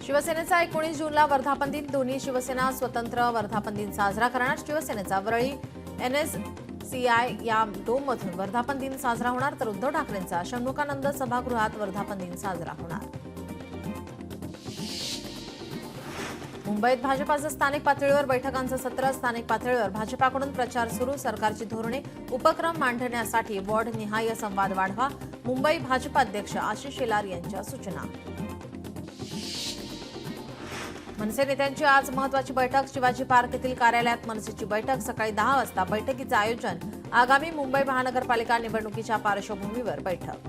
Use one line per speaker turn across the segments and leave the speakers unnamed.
शिवसेनेचा 19 जूनला वर्धापन दिन. दोन्ही शिवसेना स्वतंत्र वर्धापन दिन साजरा करणार. शिवसेनेचा वरळी NSCI या डोममधून वर्धापन दिन साजरा होणार, तर उद्धव ठाकरेंचा षण्मुखानंद सभागृहात वर्धापन दिन साजरा होणार. मुंबईत भाजपाचं स्थानिक पातळीवर बैठकांचं सत्र. स्थानिक पातळीवर भाजपाकडून प्रचार सुरू. सरकारची धोरणे उपक्रम मांडण्यासाठी वॉर्डनिहाय संवाद वाढवा. मुंबई भाजपा अध्यक्ष आशिष शेलार यांच्या सूचना. मनसे नेत्यांची आज महत्वाची बैठक. शिवाजी पार्क येथील कार्यालयात मनसेची बैठक. सकाळी 10 वाजता बैठकीचं आयोजन. आगामी मुंबई महानगरपालिका निवडणुकीच्या पार्श्वभूमीवर बैठक.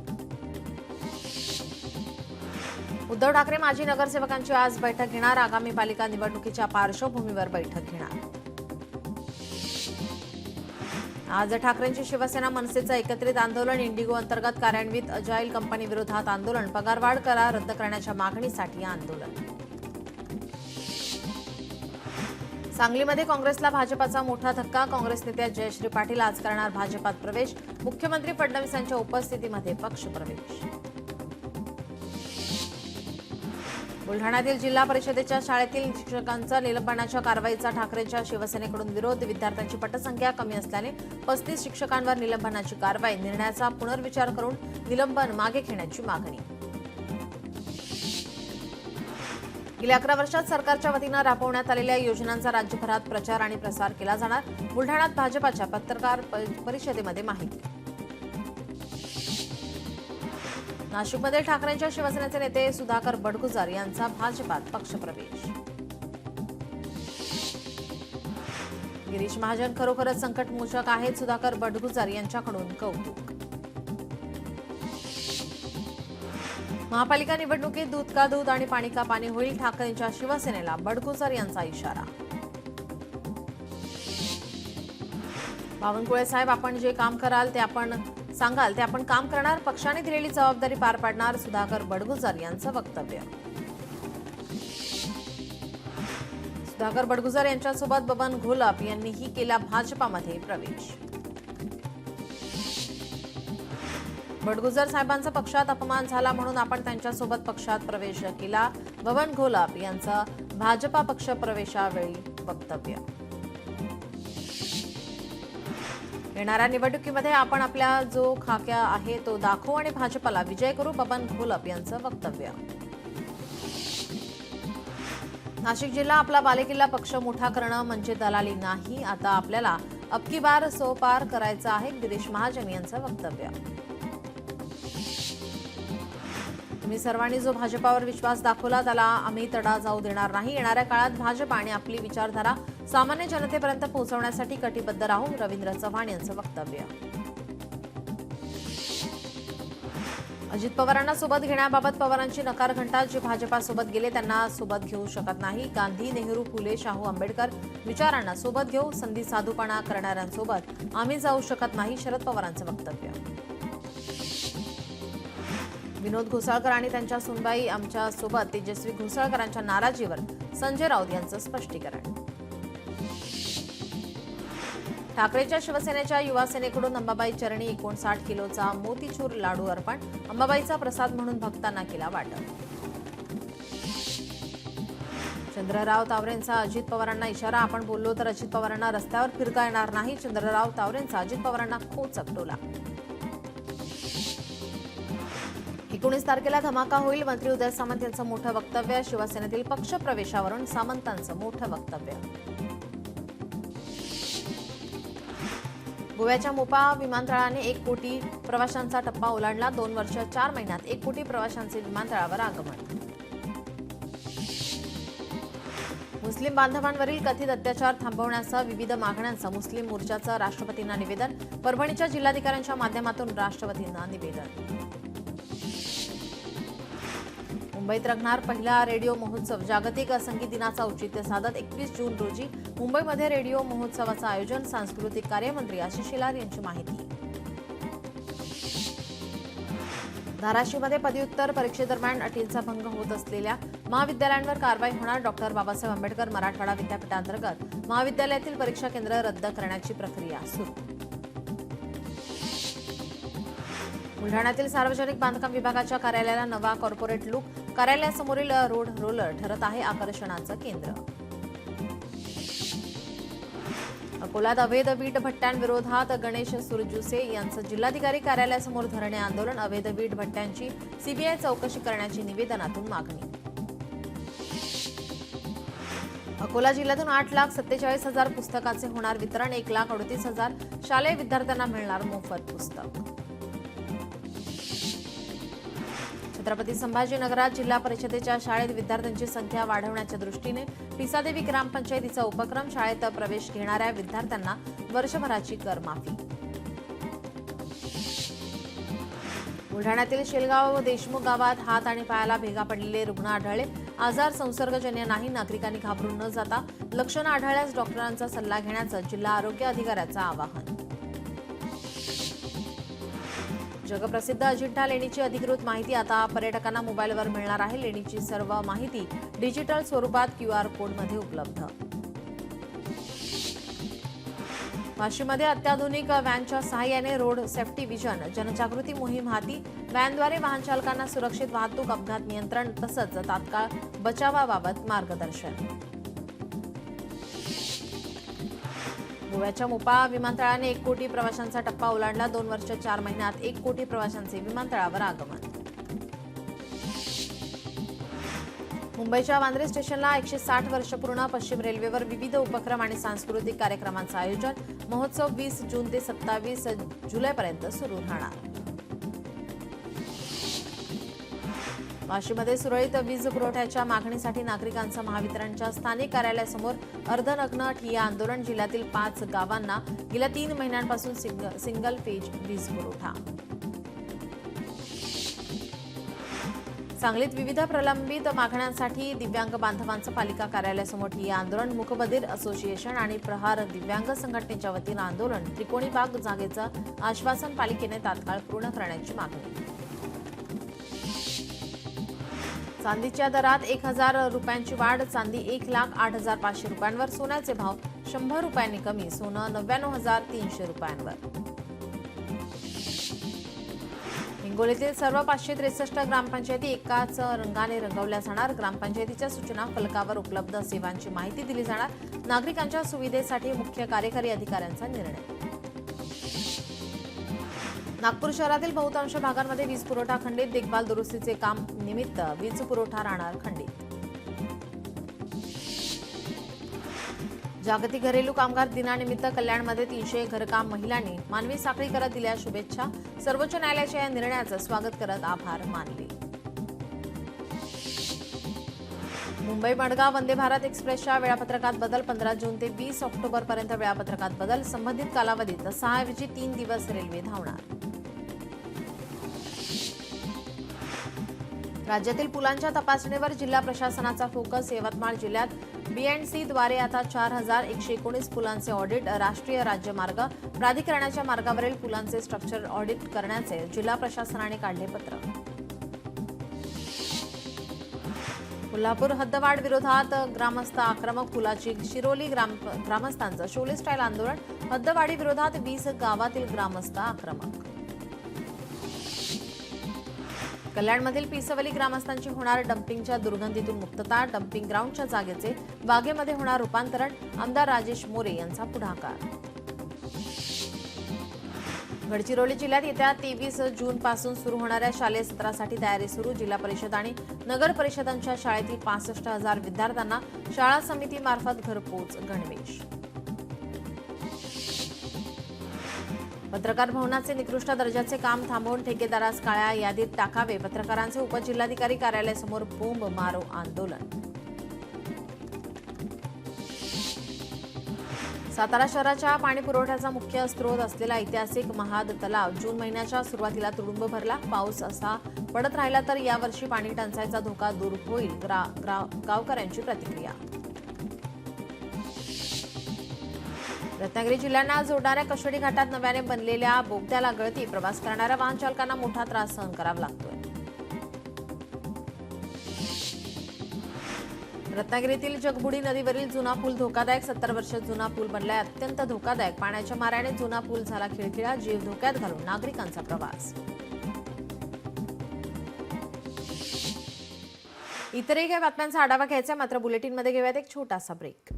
उद्धव ठाकरे माजी नगरसेवकांची आज बैठक घेणार. आगामी पालिका निवडणुकीच्या पार्श्वभूमीवर बैठक घेणार. आज ठाकरेंची शिवसेना मनसेचं एकत्रित आंदोलन. इंडिगो अंतर्गत कार्यान्वित अजाईल कंपनी विरोधात आंदोलन. पगारवाढ करार रद्द करण्याच्या मागणीसाठी आंदोलन. सांगलीमध्ये काँग्रेसला भाजपाचा मोठा धक्का. काँग्रेस नेत्या जयश्री पाटील आज करणार भाजपात प्रवेश. मुख्यमंत्री फडणवीसांच्या उपस्थितीमध्ये पक्षप्रवेश. बुलढाण्यातील जिल्हा परिषदेच्या शाळेतील शिक्षकांचा निलंबनाच्या कारवाईचा ठाकरेंच्या शिवसेनेकडून विरोध. विद्यार्थ्यांची पटसंख्या कमी असल्याने 35 शिक्षकांवर निलंबनाची कारवाई. निर्णयाचा पुनर्विचार करून निलंबन मागे घेण्याची मागणी. गेल्या 11 वर्षात सरकारच्या वतीनं राबवण्यात आलेल्या योजनांचा राज्यभरात प्रचार आणि प्रसार केला जाणार. बुलढाण्यात भाजपाच्या पत्रकार परिषदेमध्ये माहिती. नाशिकमध्ये ठाकरेंच्या शिवसेनेचे नेते सुधाकर बडगुजर यांचा भाजपात पक्षप्रवेश. गिरीश महाजन खरोखरच संकटमोचक आहेत. सुधाकर बडगुजर यांच्याकडून कौतुक. महापालिका निवडणुकीत दूध का दूध आणि पाणी का पाणी होईल. ठाकरेंच्या शिवसेनेला बडगुजर यांचा इशारा. बावनकुळे साहेब, आपण जे काम कराल ते आपण सांगाल ते आपण काम करणार. पक्षाने दिलेली जबाबदारी पार पाडणार. सुधाकर बडगुजर यांचं वक्तव्य. सुधाकर बडगुजर यांच्यासोबत बबन घोलप यांनीही केला भाजपामध्ये प्रवेश. बडगुजर साहेबांचा पक्षात अपमान झाला म्हणून आपण त्यांच्यासोबत पक्षात प्रवेश केला. बबन घोलप यांचं भाजपा पक्ष प्रवेशावेळी वक्तव्य. येणाऱ्या निवडणुकीमध्ये आपण आपल्या जो खाक्या आहे तो दाखवू आणि भाजपाला विजय करू. बबन घोलप यांचं वक्तव्य. नाशिक जिल्हा आपला बालेकिल्ला. पक्ष मोठा करणं म्हणजे दलाली नाही. आता आपल्याला अबकी बार सो पार करायचं आहे. गिरीश महाजन यांचं वक्तव्य. तुम्ही सर्वांनी जो भाजपावर विश्वास दाखवला त्याला आम्ही तडा जाऊ देणार नाही. येणाऱ्या काळात भाजप आणि आपली विचारधारा सामान्य जनतेपर्यंत पोहोचवण्यासाठी कटिबद्ध राहू. रवींद्र चव्हाण यांचं वक्तव्य. अजित पवारांना सोबत घेण्याबाबत पवारांची नकार घंटा. जे भाजपासोबत गेले त्यांना सोबत घेऊ शकत नाही. गांधी, नेहरू, फुले, शाहू, आंबेडकर विचारांना सोबत घेऊ. संधी साधूपणा करणाऱ्यांसोबत आम्ही जाऊ शकत नाही. शरद पवारांचं वक्तव्य. विनोद घोसाळकर आणि त्यांच्या सुनबाई आमच्या सोबत. तेजस्वी घोसाळकरांच्या नाराजीवर संजय राऊत यांचं स्पष्टीकरण. ठाकरेच्या शिवसेनेच्या युवा सेनेकडून अंबाबाई चरणी 59 किलोचा मोतीचूर लाडू अर्पण. अंबाबाईचा प्रसाद म्हणून भक्तांना केला वाटप. चंद्रराव तावरेंचा अजित पवारांना इशारा. आपण बोललो तर अजित पवारांना रस्त्यावर फिरका येणार नाही. चंद्रराव तावरेंचा अजित पवारांना खोचक टोला. 19 तारखेला धमाका होईल. मंत्री उदय सामंत यांचं मोठं वक्तव्य. शिवसेनेतील पक्ष प्रवेशावरून सामंतांचं मोठं वक्तव्य. गोव्याच्या मोपा विमानतळाने 1 कोटी प्रवाशांचा टप्पा ओलांडला. 2 वर्ष 4 महिन्यात 1 कोटी प्रवाशांचे विमानतळावर आगमन. मुस्लिम बांधवांवरील कथित अत्याचार थांबवण्यासह विविध मागण्यांचं मुस्लिम मोर्चाचं राष्ट्रपतींना निवेदन. परभणीच्या जिल्हाधिकाऱ्यांच्या माध्यमातून राष्ट्रपतींना निवेदन. मुंबईत रंगणार पहिला रेडिओ महोत्सव. जागतिक संगीत दिनाचं औचित्य साधत 21 जून रोजी मुंबईमध्ये रेडिओ महोत्सवाचं आयोजन. सांस्कृतिक कार्यमंत्री आशिष शेलार यांची माहिती. धाराशिवमध्ये पदव्युत्तर परीक्षेदरम्यान अटींचा भंग होत असलेल्या महाविद्यालयांवर कारवाई होणार. डॉक्टर बाबासाहेब आंबेडकर मराठवाडा विद्यापीठांतर्गत महाविद्यालयातील परीक्षा केंद्र रद्द करण्याची प्रक्रिया सुरू. बुलढाण्यातील सार्वजनिक बांधकाम विभागाच्या कार्यालयाला नवा कॉर्पोरेट लुक. कार्यालयासमोरील रोड रोलर ठरत आहे आकर्षणाचं केंद्र. अकोल्यात अवैध वीट भट्ट्यांविरोधात गणेश सुरजुसे यांचं जिल्हाधिकारी कार्यालयासमोर धरणे आंदोलन. अवैध वीट भट्ट्यांची सीबीआय चौकशी करण्याची निवेदनातून मागणी. अकोला जिल्ह्यातून 8,47,000 पुस्तकाचे होणार वितरण. 1,38,000 शालेय विद्यार्थ्यांना मिळणार मोफत पुस्तक. छत्रपती संभाजीनगरात जिल्हा परिषदेच्या शाळेत विद्यार्थ्यांची संख्या वाढवण्याच्या दृष्टीने पिसादेवी ग्रामपंचायतीचा उपक्रम. शाळेत प्रवेश घेणाऱ्या विद्यार्थ्यांना वर्षभराची करमाफी. बुलढाण्यातील शेलगाव व देशमुख गावात हात आणि पायाला भेगा पडलेले रुग्ण आढळले. आजार संसर्गजन्य नाही, नागरिकांनी घाबरून न जाता लक्षणं आढळल्यास डॉक्टरांचा सल्ला घेण्याचं जिल्हा आरोग्य अधिकाऱ्याचं आवाहन. जगप्रसिद्ध अजिंठा लेणीची अधिकृत माहिती आता पर्यटकांना मोबाईलवर मिळणार आहे. लेणीची सर्व माहिती डिजिटल स्वरूपात QR कोडमध्ये उपलब्ध. वाशीमध्ये अत्याधुनिक व्हॅनच्या सहाय्याने रोड सेफ्टी विजन जनजागृती मोहीम हाती. व्हॅनद्वारे वाहन चालकांना सुरक्षित वाहतूक, अपघात नियंत्रण तसंच तात्काळ बचावाबाबत मार्गदर्शन. गोव्याच्या मोपा विमानतळाने 1 कोटी प्रवाशांचा टप्पा ओलांडला. 2 वर्ष 4 महिन्यात 1 कोटी प्रवाशांचे विमानतळावर आगमन. मुंबईच्या वांद्रे स्टेशनला 160 वर्ष पूर्ण. पश्चिम रेल्वेवर विविध उपक्रम आणि सांस्कृतिक कार्यक्रमांचं आयोजन. महोत्सव 20 जून ते 27 जुलैपर्यंत सुरू राहणार. वाशीमध्ये सुरळीत वीज पुरवठ्याच्या मागणीसाठी नागरिकांचं महावितरणच्या स्थानिक कार्यालयासमोर अर्धनग्न ठिय्या आंदोलन. जिल्ह्यातील 5 गावांना गेल्या 3 महिन्यांपासून सिंगल फेज वीज पुरवठा. सांगलीत विविध प्रलंबित मागण्यांसाठी दिव्यांग बांधवांचं पालिका कार्यालयासमोर ठिय्या आंदोलन. मूकबधीर असोसिएशन आणि प्रहार दिव्यांग संघटनेच्या वतीनं आंदोलन. त्रिकोणी बाग जागेचं आश्वासन पालिकेने तात्काळ पूर्ण करण्याची मागणी. चांदीच्या दरात 1,000 रुपयांची वाढ. चांदी 1,08,500 रुपयांवर. सोन्याचे भाव 100 रुपयांनी कमी. सोनं 99,300 रुपयांवर. हिंगोलीतील सर्व 563 ग्रामपंचायती एकाच रंगाने रंगवल्या जाणार. ग्रामपंचायतीच्या सूचना फलकावर उपलब्ध. सेवांची माहिती दिली जाणार. नागरिकांच्या सुविधेसाठी मुख्य कार्यकारी अधिकाऱ्यांचा निर्णय. नागपूर शहरातील बहुतांश भागांमध्ये वीज पुरवठा खंडित. देखभाल दुरुस्तीचे काम निमित्त वीज पुरवठा राहणार खंडित. जागतिक घरेलू कामगार दिनानिमित्त कल्याणमध्ये 300 घरकाम महिलांनी मानवी साखळी करत दिल्या शुभेच्छा. सर्वोच्च न्यायालयाच्या या निर्णयाचं स्वागत करत आभार मानले. मुंबई मडगाव वंदे भारत एक्सप्रेसच्या वेळापत्रकात बदल. 15 जून ते 20 ऑक्टोबरपर्यंत वेळापत्रकात बदल. संबंधित कालावधीत 6 ऐवजी 3 दिवस रेल्वे धावणार. राज्यातील पुलांच्या तपासणीवर जिल्हा प्रशासनाचा फोकस. यवतमाळ जिल्ह्यात BNC द्वारे आता 4,119 पुलांचे ऑडिट. राष्ट्रीय राज्यमार्ग प्राधिकरणाच्या मार्गावरील पुलांचे स्ट्रक्चर ऑडिट करण्याचे जिल्हा प्रशासनाने काढले पत्र. कोल्हापूर हद्दवाढ विरोधात ग्रामस्थ आक्रमक. पुलाची शिरोली ग्रामस्थांचं शोले स्टाईल आंदोलन. हद्दवाढी विरोधात 20 गावातील ग्रामस्थ आक्रमक. कल्याणमधील पिसवली ग्रामस्थांची होणार डम्पिंगच्या दुर्गंधीतून मुक्तता. डम्पिंग ग्राउंडच्या जागेचे बागेमध्ये होणार रूपांतरण. आमदार राजेश मोरे यांचा पुढाकार. गडचिरोली जिल्ह्यात येत्या 23 जूनपासून सुरू होणाऱ्या शालेय सत्रासाठी तयारी सुरू. जिल्हा परिषद आणि नगर परिषदांच्या शाळेतील 65,000 विद्यार्थ्यांना शाळा समितीमार्फत घरपोच गणवेश. पत्रकार भवनाचे निकृष्ट दर्जाचे काम थांबवून ठेकेदारास काळ्या यादीत टाकावे. पत्रकारांचे उपजिल्हाधिकारी कार्यालयासमोर बोंब मारो आंदोलन. सातारा शहराच्या पाणी पुरवठ्याचा मुख्य स्रोत असलेला ऐतिहासिक महाद तलाव जून महिन्याच्या सुरुवातीला तुडुंब भरला. पाऊस असा पडत राहिला तर यावर्षी पाणी टंचाईचा धोका दूर होईल. गावकऱ्यांची प्रतिक्रिया. रत्नागिरी जिल्ह्यांना जोडणाऱ्या कशेडी घाटात नव्याने बनलेल्या बोगद्याला गळती. प्रवास करणाऱ्या वाहन चालकांना मोठा त्रास सहन करावा लागतोय. रत्नागिरीतील जगबुडी नदीवरील जुना पूल धोकादायक. 70 वर्ष जुना पूल बनलाय अत्यंत धोकादायक. पाण्याच्या माऱ्याने जुना पूल झाला खिळखिळा. जीव धोक्यात घालून नागरिकांचा प्रवास. इतरही काही बातम्यांचा आढावा घ्यायचा मात्र बुलेटिनमध्ये घेऊयात एक छोटासा ब्रेक.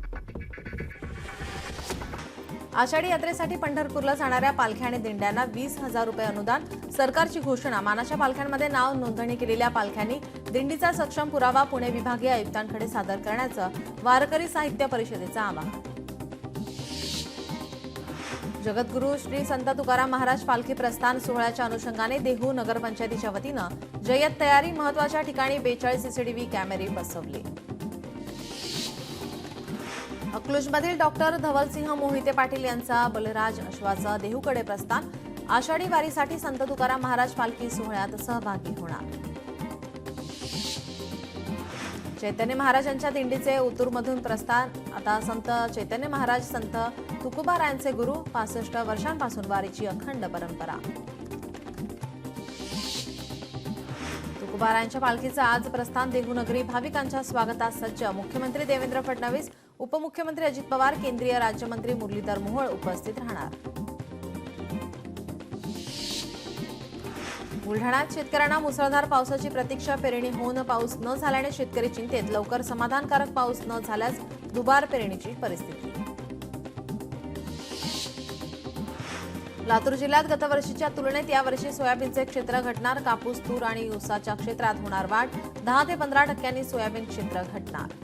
आषाढी यात्रेसाठी पंढरपूरला जाणाऱ्या पालख्या आणि दिंड्यांना 20,000 रुपये अनुदान. सरकारची घोषणा. मानाच्या पालख्यांमध्ये नाव नोंदणी केलेल्या पालख्यांनी दिंडीचा सक्षम पुरावा पुणे विभागीय आयुक्तांकडे सादर करण्याचं वारकरी साहित्य परिषदेचं आवाहन. जगद्गुरू श्री संत तुकाराम महाराज पालखी प्रस्थान सोहळ्याच्या अनुषंगाने देहू नगरपंचायतीच्या वतीनं जय्यत तयारी. महत्वाच्या ठिकाणी 42 सीसीटीव्ही कॅमेरे बसवले. अकलूजमधील डॉक्टर धवलसिंह मोहिते पाटील यांचा बलराज अश्वाचं देहूकडे प्रस्थान. आषाढी वारीसाठी संत तुकाराम महाराज पालखी सोहळ्यात सहभागी होणार. चैतन्य महाराजांच्या दिंडीचे ओतूरमधून प्रस्थान. आता संत चैतन्य महाराज संत तुकोबारायांचे गुरु. 65 वर्षांपासून वारीची अखंड परंपरा. तुकोबारायांच्या पालखीचं आज प्रस्थान. देहूनगरी भाविकांच्या स्वागतास सज्ज. मुख्यमंत्री देवेंद्र फडणवीस, उपमुख्यमंत्री अजित पवार, केंद्रीय राज्यमंत्री मुरलीधर मोहोळ उपस्थित राहणार. बुलढाण्यात शेतकऱ्यांना मुसळधार पावसाची प्रतीक्षा. पेरणी होऊन पाऊस न झाल्याने शेतकरी चिंतेत. लवकर समाधानकारक पाऊस न झाल्यास दुबार पेरणीची परिस्थिती. लातूर जिल्ह्यात गतवर्षीच्या तुलनेत यावर्षी सोयाबीनचे क्षेत्र घटणार. कापूस, तूर आणि ऊसाच्या क्षेत्रात होणार वाढ. 10 ते 15% सोयाबीन क्षेत्र घटणार.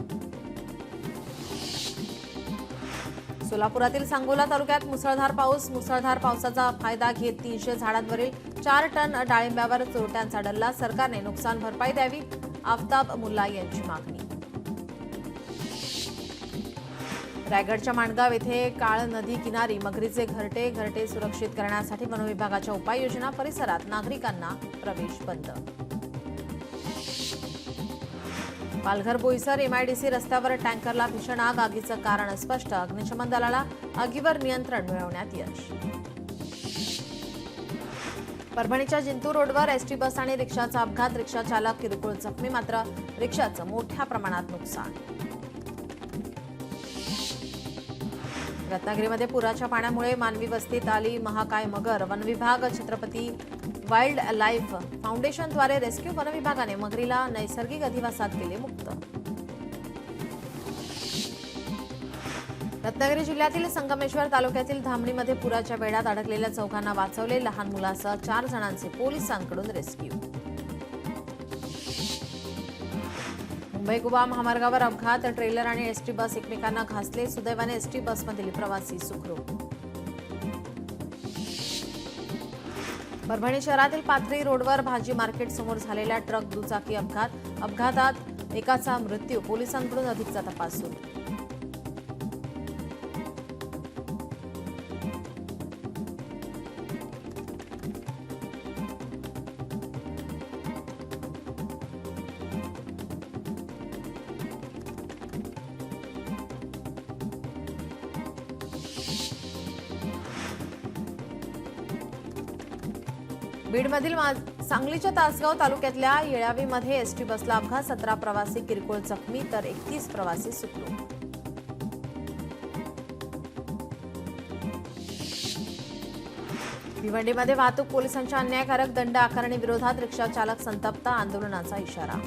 सोलापुरातील सांगोला तालुक्यात मुसळधार पाऊस. मुसळधार पावसाचा फायदा घेत 300 झाडांवरील 4 टन डाळिंब्यावर चोरट्यांचा डल्ला. सरकारने नुकसान भरपाई द्यावी. आफताब मुल्ला यांची मागणी. रायगडच्या माणगाव येथे काळ नदी किनारी मगरीचे घरटे सुरक्षित करण्यासाठी वनविभागाच्या उपाययोजना. परिसरात नागरिकांना प्रवेश बंद. पालघर बोईसर एमआयडीसी रस्त्यावर टँकरला भीषण आग. आगीचं कारण स्पष्ट. अग्निशमन दलाला आगीवर नियंत्रण मिळवण्यात यश. परभणीच्या जिंतूर रोडवर एसटी बस आणि रिक्षाचा अपघात. रिक्षा चालक किरकोळ जखमी मात्र रिक्षाचं मोठ्या प्रमाणात नुकसान. रत्नागिरीमध्ये पुराच्या पाण्यामुळे मानवी वस्तीत आली महाकाय मगर. वनविभाग छत्रपती वाईल्ड लाईफ फाउंडेशनद्वारे रेस्क्यू. वनविभागाने मगरीला नैसर्गिक अधिवासात केले मुक्त. रत्नागिरी जिल्ह्यातील संगमेश्वर तालुक्यातील धामणीमध्ये पुराच्या वेढ्यात अडकलेल्या चौघांना वाचवले. लहान मुलासह 4 जणांचे पोलिसांकडून रेस्क्यू. मुंबई गोवा महामार्गावर अपघात. ट्रेलर आणि एसटी बस एकमेकांना घासले. सुदैवाने एसटी बसमधील प्रवासी सुखरूप. परभणी शहरातील पाथरी रोडवर भाजी मार्केट समोर झालेल्या ट्रक दुचाकी अपघात. अपघातात एकाचा मृत्यू. पोलिसांकडून अधिकचा तपास सुरू. बीडमधील सांगलीच्या तासगाव तालुक्यातल्या येळावीमध्ये एसटी बसला अपघात. 17 प्रवासी किरकोळ जखमी तर 31 प्रवासी सुखरूप. भिवंडीमध्ये वाहतूक पोलिसांच्या अन्यायकारक दंड आकारणी विरोधात रिक्षा चालक संतप्त. आंदोलनाचा इशारा.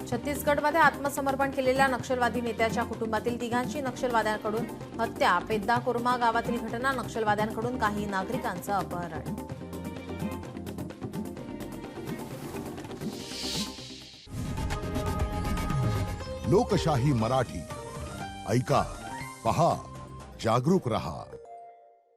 छत्तीसगडमध्ये आत्मसमर्पण केलेल्या नक्षलवादी नेत्याच्या कुटुंबातील 3घांची नक्षलवाद्यांकडून हत्या. पेद्दा कोरमा गावातील घटना. नक्षलवाद्यांकडून काही नागरिकांचं अपहरण.
लोकशाही मराठी ऐका, पहा, जागरूक रहा.